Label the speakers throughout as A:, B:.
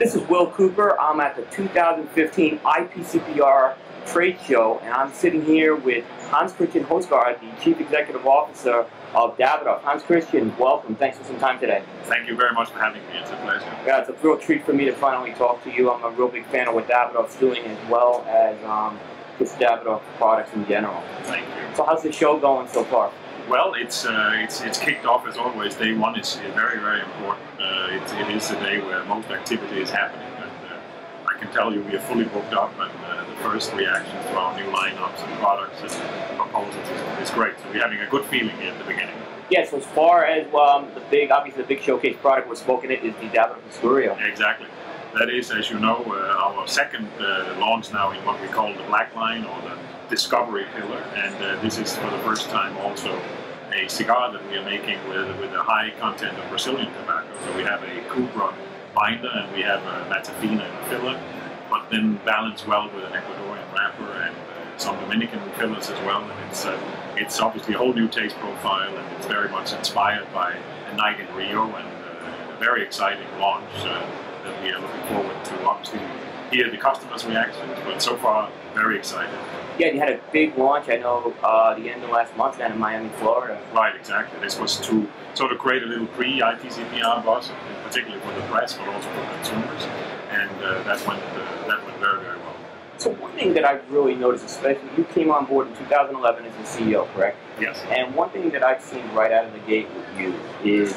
A: This is Will Cooper. I'm at the 2015 IPCPR trade show, and I'm sitting here with Hans-Kristian Hoejsgaard, the Chief Executive Officer of Davidoff. Hans-Kristian, welcome. Thanks for some time today.
B: Thank you very much for having me. It's a pleasure.
A: Yeah, it's a real treat for me to finally talk to you. I'm a real big fan of what Davidoff's doing, as well as just Davidoff products in general.
B: Thank you.
A: So how's the show going so far?
B: Well, it's kicked off as always. Day one is very, very important. It is a day where most activity is happening, and I can tell you we are fully booked up, and the first reactions to our new lineups and products and proposals is great. So we're having a good feeling here at the beginning.
A: Yeah, so as far as obviously the big showcase product we're spoken it is the Davidoff Stogie.
B: Exactly. That is, as you know, our second launch now in what we call the black line, or the Discovery pillar, and this is for the first time also a cigar that we are making with a high content of Brazilian tobacco. So we have a Cubra binder and we have a Matafina in the filler, but then balanced well with an Ecuadorian wrapper and some Dominican fillers as well. And it's obviously a whole new taste profile, and it's very much inspired by a night in Rio, and a very exciting launch that we are looking forward to. Obviously, hear the customers' reactions, but so far very excited.
A: Yeah, you had a big launch, I know, the end of last month down in Miami, Florida.
B: Right, exactly. This was to sort of create a little pre-IPCPR buzz, particularly for the press, but also for consumers, and that went very, very well.
A: So one thing that I've really noticed, especially, you came on board in 2011 as the CEO, correct?
B: Yes.
A: And one thing that I've seen right out of the gate with you is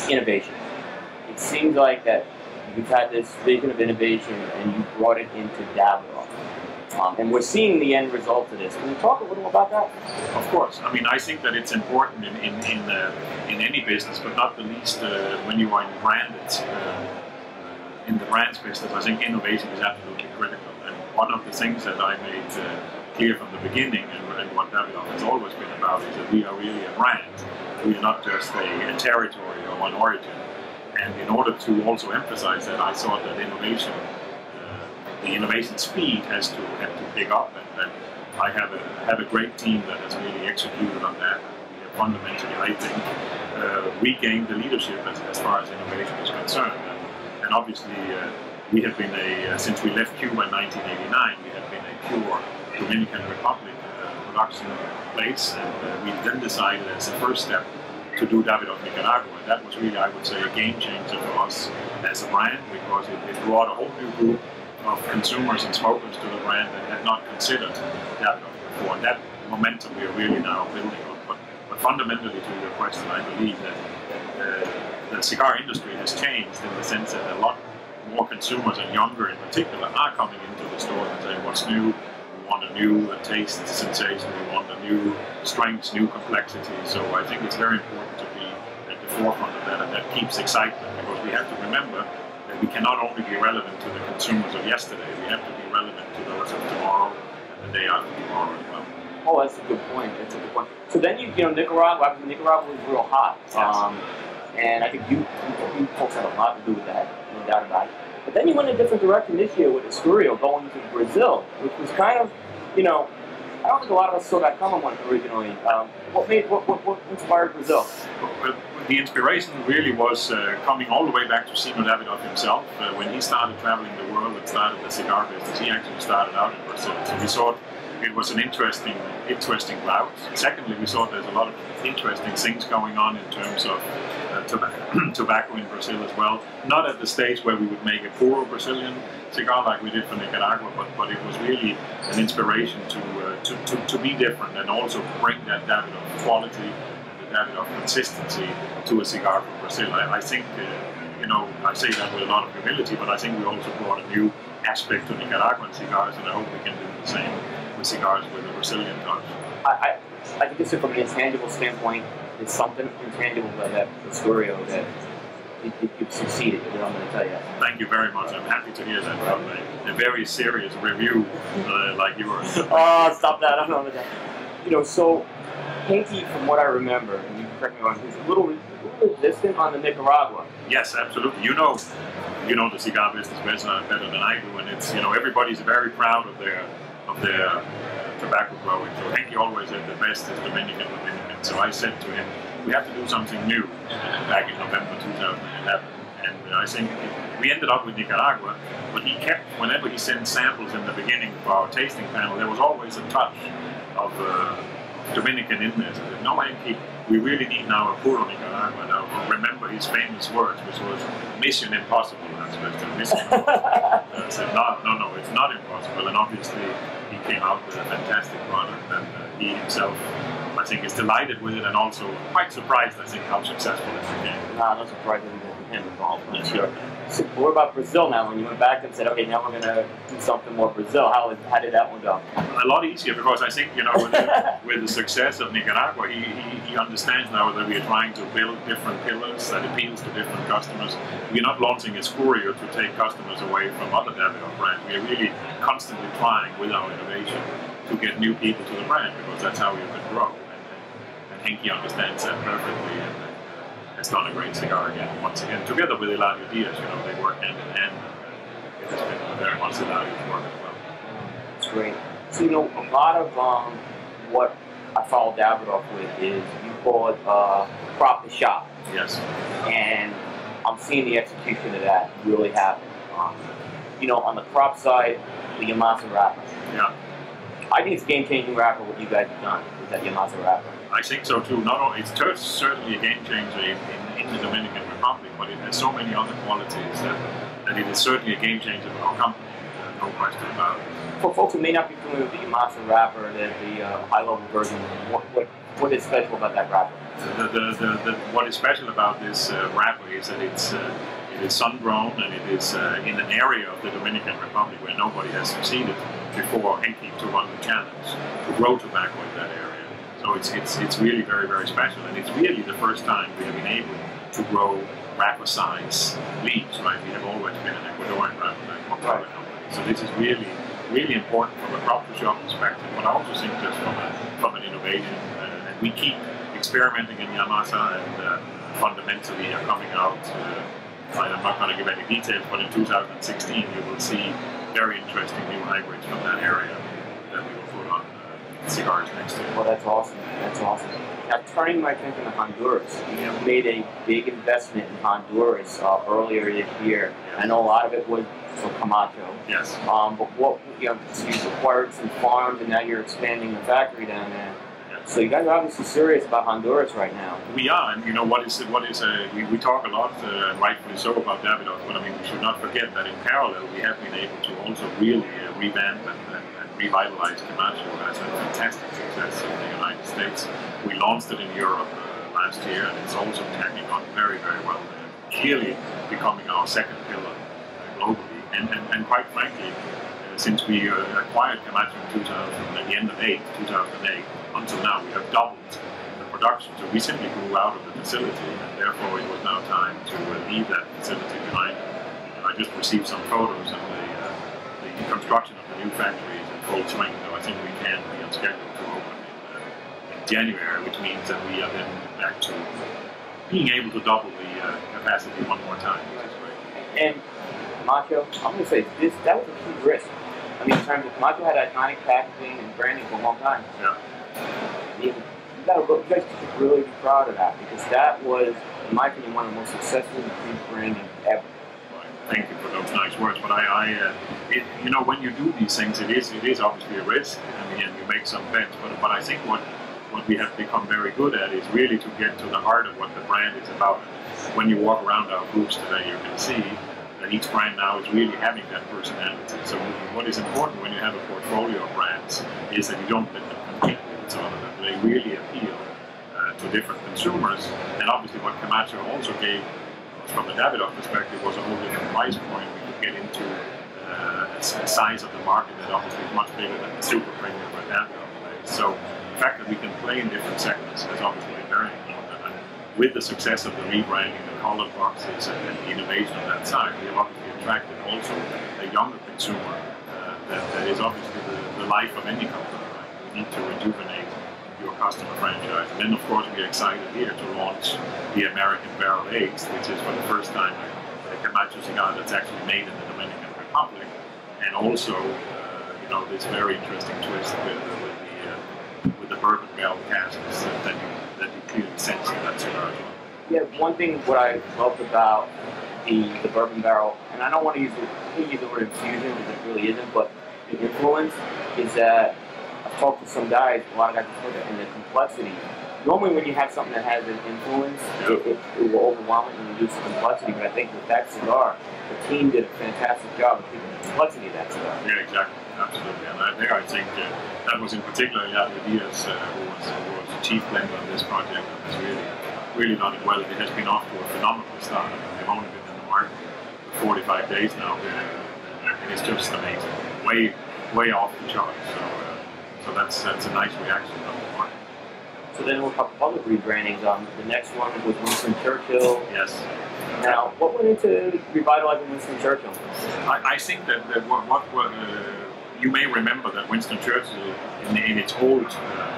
A: innovation. It seems like that you've had this vision of innovation and you brought it into Davidoff. And we're seeing the end result of this. Can you talk a little about that?
B: Of course. I mean, I think that it's important in any business, but not the least when you are in the brands business. I think innovation is absolutely critical. And one of the things that I made clear from the beginning, and what Davidoff has always been about, is that we are really a brand. We are not just a territory or one origin. And in order to also emphasize that, I thought that innovation, the innovation speed has to pick up, and I have a great team that has really executed on that. We have fundamentally, I think, regained the leadership as far as innovation is concerned. And obviously, we have been since we left Cuba in 1989, we have been a pure Dominican Republic production place, and we then decided as the first step to do Davidoff Nicaragua. And that was really, I would say, a game changer for us as a brand, because it brought a whole new group of consumers and smokers to the brand that had not considered Davidoff before. And that momentum we are really now building on. But fundamentally, to your question, I believe that the cigar industry has changed in the sense that a lot more consumers, and younger in particular, are coming into the stores and saying, what's new? We want a new taste sensation, we want a new strengths, new complexity. So I think it's very important to be at the forefront of that, and that keeps excitement, because we have to remember that we cannot only be relevant to the consumers of yesterday, we have to be relevant to those of tomorrow and the day after tomorrow as well.
A: Oh, that's a good point. That's a good point. So then Nicaragua was real hot.
B: Yes.
A: And I think you folks had a lot to do with that, no doubt about it. But then you went in a different direction this year with Stogie going to Brazil, which was kind of, I don't think a lot of us saw that coming originally. What inspired Brazil?
B: The inspiration really was coming all the way back to Simon Davidoff himself. When he started traveling the world and started the cigar business, he actually started out in Brazil. So we thought it was an interesting route. Secondly, we thought there's a lot of interesting things going on in terms of tobacco in Brazil as well. Not at the stage where we would make a pure Brazilian cigar like we did for Nicaragua, but it was really an inspiration to be different, and also bring that Davidoff quality and the Davidoff consistency to a cigar from Brazil. I think, I say that with a lot of humility, but I think we also brought a new aspect to Nicaraguan cigars, and I hope we can do the same with cigars with a Brazilian touch.
A: I think it's from an intangible standpoint, it's something intangible that Stogie that you've succeeded, I'm going to tell you.
B: Thank you very much. I'm happy to hear that from a very serious review like yours.
A: Oh, stop that. I'm not with that. So Hanky, from what I remember, and you can correct me if I'm wrong, he's a little resistant on the Nicaragua.
B: Yes, absolutely. You know the cigar business better than I do, and it's everybody's very proud of their tobacco growing. So Hanky always said the best is Dominican. So I said to him, we have to do something new back in November 2011. And I think we ended up with Nicaragua, but he kept, whenever he sent samples in the beginning of our tasting panel, there was always a touch of Dominican in there. So no, Henki, we really need now a puro Nicaragua. Now, remember his famous words, which was mission impossible. Mission impossible. I said, no, it's not impossible. And obviously, he came out with a fantastic product, and he himself, I think, is delighted with it, and also quite surprised, I think, how successful it became.
A: No surprise with him involved, I'm sure. So what about Brazil now? When you went back and said, okay, now we're going to do something more Brazil, how did that one go?
B: A lot easier, because I think, with the success of Nicaragua, he understands now that we are trying to build different pillars that appeals to different customers. We're not launching a courier to take customers away from other Davidoff brands. We are really constantly trying with our innovation to get new people to the brand, because that's how you can grow. And Henki understands that perfectly, and has done a great cigar again, once again, together with Eladio Diaz. They work hand in hand. It has been very much Eladio's work as well.
A: That's great. So, a lot of what I follow Davidoff with is you call it crop to shop.
B: Yes.
A: And I'm seeing the execution of that really happen. On the crop side, the Yamasa wrapper.
B: Yeah.
A: I think it's a game-changing wrapper what you guys have done with that Yamasa wrapper.
B: I think so too. Not only, it's certainly a game changer in the Dominican Republic, but it has so many other qualities that it is certainly a game changer for our company. No question about it.
A: For folks who may not be familiar with the Yamasa wrapper, the high-level version, what is special about that wrapper?
B: What is special about this wrapper is that it is sun-grown, and it is in an area of the Dominican Republic where nobody has succeeded before Henki to run the challenge to grow tobacco in that area. So it's really very, very special, and it's really the first time we have been able to grow wrapper size leaves, right? We have always been an Ecuadorian wrapper company. So this is really, really important from a crop to shop perspective, but I also think just from an innovation. And we keep experimenting in Yamasa, and fundamentally are coming out. I'm not going to give any details, but in 2016 you will see very interesting new hybrids from that area that we will put on cigars next year.
A: Well, that's awesome. That's awesome. Now, turning my attention to Honduras, you made a big investment in Honduras earlier this year.
B: Yes.
A: I know a lot of it was for Camacho.
B: Yes.
A: But you've acquired some farms, and now you're expanding the factory down there. So you guys are obviously serious about Honduras right now.
B: We are, and we talk a lot, rightfully so, about Davidoff, but we should not forget that in parallel we have been able to also really revamp and revitalize Camacho as a fantastic success in the United States. We launched it in Europe last year, and it's also taking on very, very well. Clearly becoming our second pillar globally, and quite frankly, since we acquired Camacho at the end of 2008, until now we have doubled the production. So we simply grew out of the facility, and therefore it was now time to leave that facility behind. I just received some photos, and the construction of the new factory is in full swing. So I think we can be on schedule to open in January, which means that we are then back to being able to double the capacity one more time, which is great.
A: And Camacho, I'm going to say that was a huge risk. In terms of Camacho had iconic packaging and branding for a long time.
B: Yeah.
A: You guys should really be proud of that, because that was, in my opinion, one of the most successful branding ever.
B: Right. Thank you for those nice words. But when you do these things, it is obviously a risk, and you make some bets. But I think what we have become very good at is really to get to the heart of what the brand is about. When you walk around our booths today, you can see that each brand now is really having that personality. So what is important when you have a portfolio of brands is that you don't let them compete with each other, that they really appeal to different consumers. And obviously what Camacho also gave, from a Davidoff perspective, was a whole different price point. We could get into a size of the market that obviously is much bigger than the super premium where Davidoff plays. So the fact that we can play in different segments has obviously been very important. And with the success of the rebranding, the colored boxes, and the innovation on that side, we have obviously attracted also a younger consumer that is obviously the life of any company. Right? We need to rejuvenate your customer franchise. And then, of course, we're excited here to launch the American Barrel Aged, which is for the first time a Camacho cigar that's actually made in the Dominican Republic, and also, this very interesting twist with the bourbon barrel casks that you clearly sense in that cigar as well.
A: Yeah, one thing what I loved about the bourbon barrel, and I don't want to use the word infusion because it really isn't, but the influence is that I've talked to some guys, a lot of guys have and the complexity. Normally when you have something that has an influence, it will overwhelm it and reduce the complexity, but I think with that cigar, the team did a fantastic job of keeping the complexity of that cigar.
B: Yeah, exactly. Absolutely. And I think that was in particular Davidoff, who was the chief blender on this project, and has really done it well. It has been off to a phenomenal start. I mean, they've only been in the market for 45 days now, and it's just amazing. Way off the charts. So that's a nice reaction from the market.
A: So then we'll talk about other rebrandings. The next one was Winston Churchill.
B: Yes.
A: Now, what went into revitalizing Winston Churchill?
B: I think that what you may remember that Winston Churchill in its old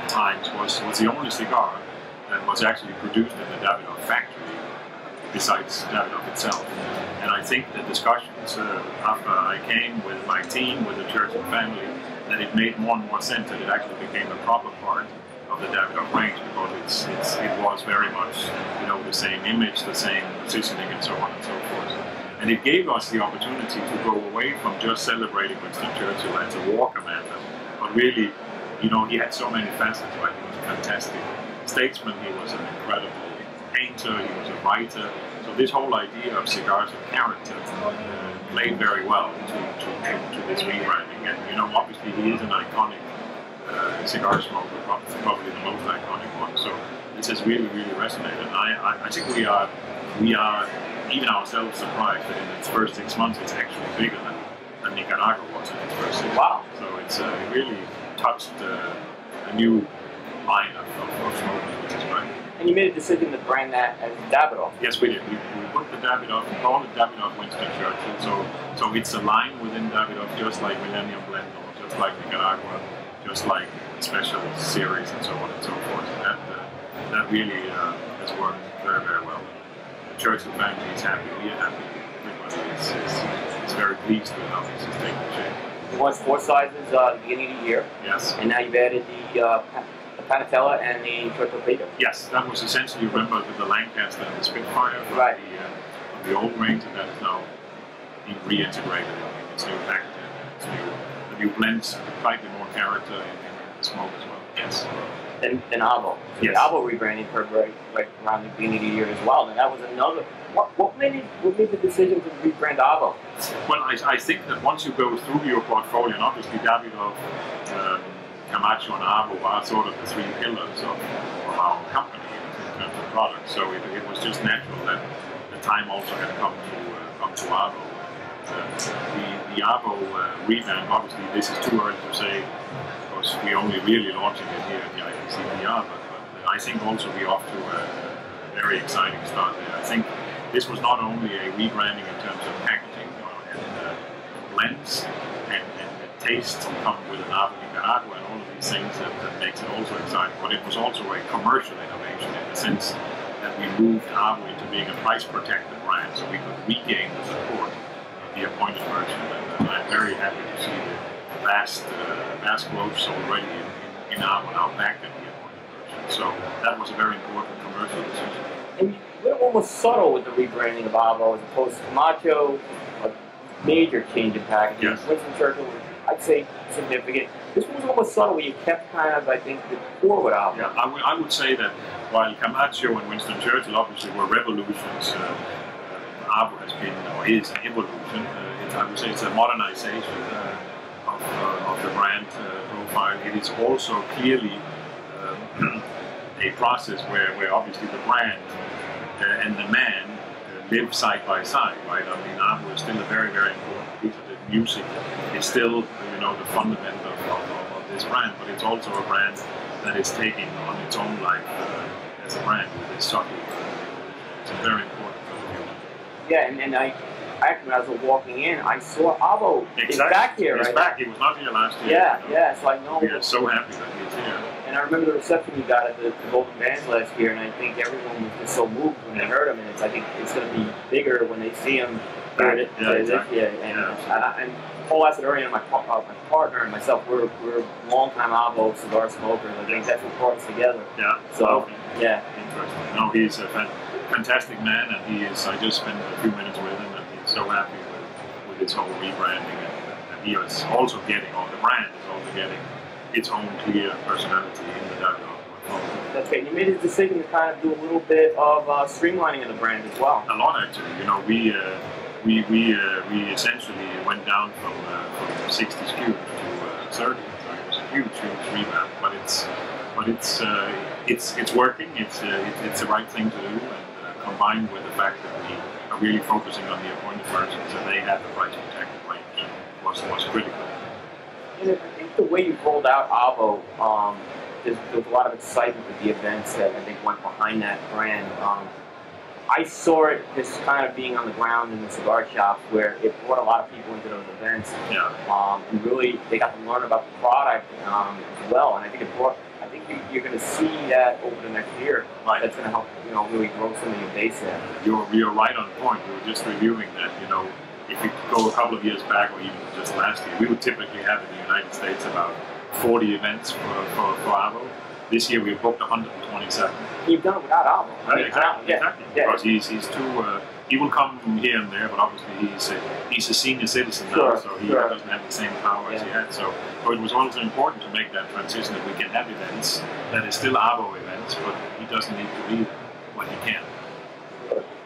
B: times was the only cigar that was actually produced in the Davidoff factory, besides Davidoff itself. And I think the discussions after I came with my team, with the Churchill family, that it made more and more sense that it actually became a proper part of the Davidoff range, because it was very much, you know, the same image, the same positioning, and so on and so forth. And it gave us the opportunity to go away from just celebrating Winston Churchill as a war commander, but really, you know, he had so many facets. Right? He was a fantastic statesman. He was an incredible painter. He was a writer. So this whole idea of cigars of character played very well to this rebranding. And you know, obviously he is an iconic cigar smoker, probably the most iconic one. So this has really resonated. And I think we are even ourselves surprised that in its first 6 months it's actually bigger than Nicaragua was in its first 6 months.
A: Wow.
B: So it's really touched a new line of smokers, which is great.
A: And you made a decision to brand that as Davidoff.
B: Yes, we did. We put the Davidoff, we call it Davidoff Winston Churchill. So it's a line within Davidoff, just like Millennium Blend, or just like Nicaragua, just like special series, and so on and so forth. And that really has worked very well. The Churchill family is happy. We are happy. Everybody is very pleased with how this is taking shape.
A: You launched 4 sizes at the beginning of the year.
B: Yes.
A: And now you've added the Panatella and the Torpedo.
B: Yes, that was essentially, remember, the Lancaster and the Spitfire from
A: right.
B: the old range, and that is now being reintegrated in its new packaging. The new blends slightly more character in the smoke as well. Yes.
A: And Avo. So
B: yes.
A: The Avo rebranding occurred right around the beginning of the year as well. And that was another. What made the decision to rebrand Avo?
B: Well, I think that once you go through your portfolio, and obviously Davidoff, Camacho, and Avo are sort of the 3 pillars of our company in terms of products. So it was just natural that the time also had come to Avo. The Avo revamp, obviously this is too early to say, because we're only really launching it here at the IPCPR, but I think also we're off to a very exciting start there. I think this was not only a rebranding in terms of packaging and blends and the taste to come with an Avo Nicaragua and all of these things that makes it also exciting, but it was also a commercial innovation in the sense that we moved Avo into being a price-protected brand, so we could regain the support of the appointed merchant, and I'm very happy to see the vast growth already in Avo now back at the appointed merchant. So that was a very important commercial decision.
A: And you went almost subtle with the rebranding of Avo as opposed to Camacho, a major change in packaging.
B: Yes.
A: Winston Churchill, I'd say significant. This one was almost subtle, where you kept kind of, I think, the core with Avo.
B: Yeah, I would say that while Camacho and Winston Churchill obviously were revolutions, Avo has been, or is, an evolution. I would say it's a modernization of the brand profile. It is also clearly a process where obviously the brand and the man live side by side, right? I mean, Avo is still a very important piece of the music. It's still, you know, the fundament of this brand, but it's also a brand that is taking on its own life as a brand with its subtle. It's very important for the future.
A: Yeah, and I actually, when I was walking in, I saw Avo is back here, right?
B: He's back. He was not here last year.
A: Yeah,
B: you know?
A: yeah. So I know.
B: We are so happy that he's here.
A: And I remember the reception you got at the Golden Bands last year, and I think everyone was just so moved when they heard him. And I think it's going to be bigger when they see him here this year. And Paul Assadorian, my partner, and myself, we're longtime Avo cigar smokers. I think that's what brought us together.
B: Yeah.
A: So, yeah.
B: Interesting. No, he's a fantastic man, and he is. I just spent a few minutes with him. so happy with its whole rebranding, and he is also getting, or the brand is also getting its own clear personality in the Davidoff portfolio.
A: That's great. You made a decision to kind of do a little bit of streamlining of the brand as well.
B: A lot, actually. You know, we essentially went down from 60 SKUs to 30. So it was a huge revamp, but it's working. It's the right thing to do, and combined with the fact that we are really focusing on the appointed merchants and they have the price protected range was critical.
A: And I think the way you rolled out Avo, there's a lot of excitement with the events that I think went behind that brand. I saw it just kind of being on the ground in the cigar shops where it brought a lot of people into those events.
B: Yeah.
A: And really, they got to learn about the product as well. And I think you're going to see that over the next year.
B: Right.
A: That's going to help, really grow some of your base there.
B: You're right on point. We were just reviewing that. If you go a couple of years back, or even just last year, we would typically have in the United States about 40 events for Avo. This year we've booked 127.
A: You've done it without Avo.
B: Right, exactly. Yeah. Because he's too. He will come here and there, but obviously he's a senior citizen now, so he doesn't have the same power as he had. So it was also important to make that transition that we can have events that is still Avo events, but he doesn't need to be there when he can.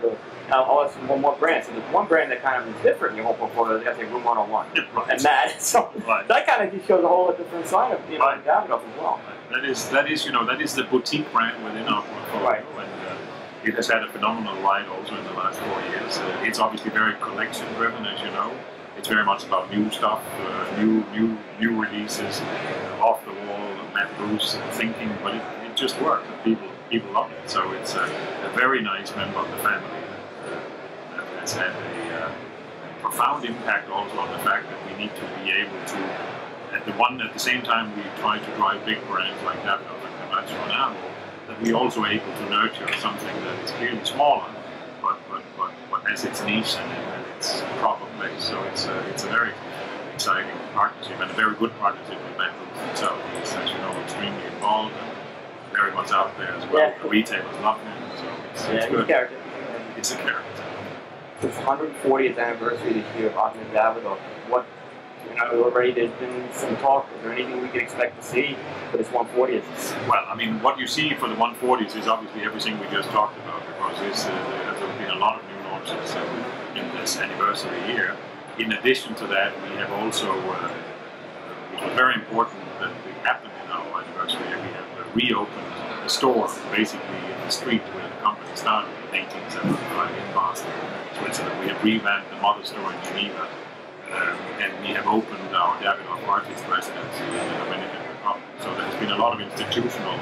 A: Sure. Now, I'll ask you one more brand. So there's one brand that kind of is different in your whole portfolio. That's like Room 101.
B: Right.
A: And that. So that kind of just shows a whole different side of Davidoff as well.
B: That is the boutique brand within our portfolio.
A: Right.
B: And it has had a phenomenal ride also in the last 4 years. It's obviously very collection driven, as you know. It's very much about new stuff, new releases, off the wall, Matt Bruce thinking, but it just works. People love it. So it's a very nice member of the family. Has had a profound impact also on the fact that we need to be able to, at the same time we try to drive big brands like Davidoff and Conventional Avo, that we also able to nurture something that is clearly smaller, but has its niche and its proper place. So it's a very exciting partnership and a very good partnership with Matt Bruce himself. He's, as you know, extremely involved and very much out there as well. The retailers love him, so it's good.
A: Character.
B: It's a character.
A: It's 140th anniversary this year of Ahmed Davidoff. Already there's been some talk. Is there anything we can expect to see for this 140th?
B: Well, I mean, what you see for the 140th is obviously everything we just talked about, because there has been a lot of new launches in this anniversary year. In addition to that, we have also, which was very important that it happened in our anniversary year, we have reopened the store basically in the street where the company started in 1875 in Boston, Switzerland. We have revamped the mother store in Geneva. And we have opened our Davidoff artist residency in the Dominican Republic. So there's been a lot of institutional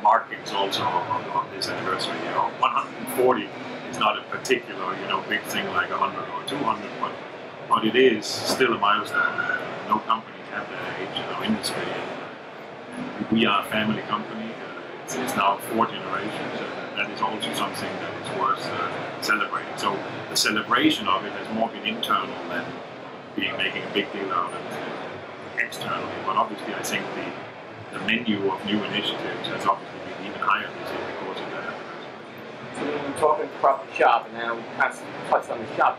B: markings also of this anniversary. 140 is not a particular, big thing like 100 or 200, but it is still a milestone. No companies have that age in our industry. And we are a family company. It's now 4 generations, and that is also something that is worth celebrating. So the celebration of it has more been internal than making a big deal out of it externally, but obviously I think the menu of new initiatives has obviously been even higher this year because of that.
A: So we're talking about the shop, and now we kind of touched on the shop.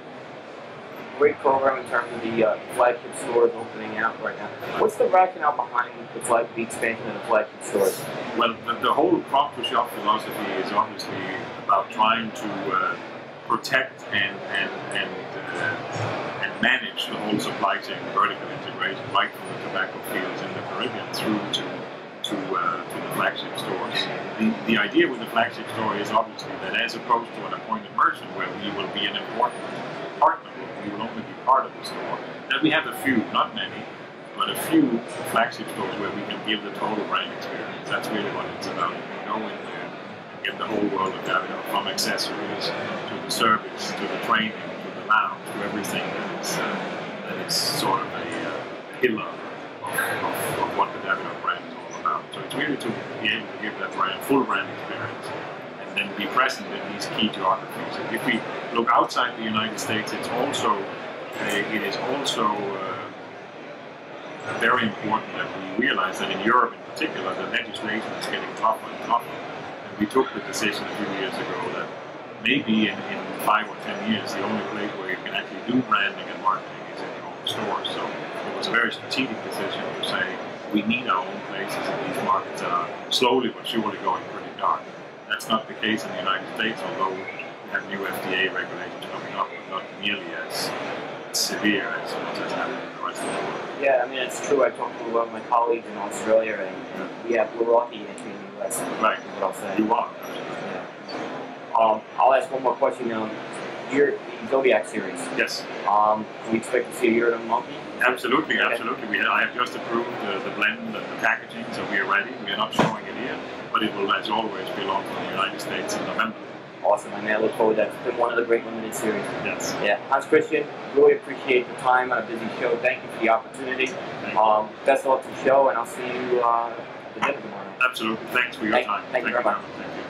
A: Great program in terms of the flagship stores opening out right now. What's the rationale behind the expansion of the flagship stores?
B: Well, the whole crop to shop philosophy is obviously about trying to protect and manage the whole supply chain, vertical integration, right from the tobacco fields in the Caribbean through to the flagship stores. The idea with the flagship store is obviously that as opposed to an appointed merchant where we will be an important partner, we will only be part of the store, that we have a few, not many, but a few flagship stores where we can give the total brand experience. That's really what it's about. You can go in there and get the whole world of Davidoff, from accessories to the service, to the training, to the lounge, to everything that is sort of a pillar of what the Davidoff brand is all about. So it's really to be able to give that brand full brand experience and then be present in these key geographies. And if we look outside the United States, it is also very important that we realize that in Europe in particular, the legislation is getting tougher and tougher. And we took the decision a few years ago that maybe in 5 or 10 years, the only place where you can actually do branding and marketing is in your own store. So it was a very strategic decision to say we need our own places in these markets that are slowly but surely going pretty dark. That's not the case in the United States, although we have new FDA regulations coming up, but not nearly as severe as what has happened in the rest of the world.
A: Yeah, I mean, it's true. I talked to one of my colleagues in Australia, and we're lucky entry in the US.
B: Right.
A: What I'll say.
B: You are.
A: Yeah. I'll ask one more question. Your Zodiac series.
B: Yes.
A: Do we expect to see a year in a monkey?
B: Absolutely, absolutely. I have just approved the blend and the packaging, so we are ready. We are not showing it here, but it will, as always, be launched in the United States in November.
A: Awesome. I mean, I look forward to that. It's been one of the great limited series.
B: Yes.
A: Yeah. Hans-Kristian, really appreciate the time on a busy show. Thank you for the opportunity. Best of luck to the show, and I'll see you at the dinner tomorrow.
B: Absolutely. Thanks for your time.
A: Thank you very much.
B: Thank you.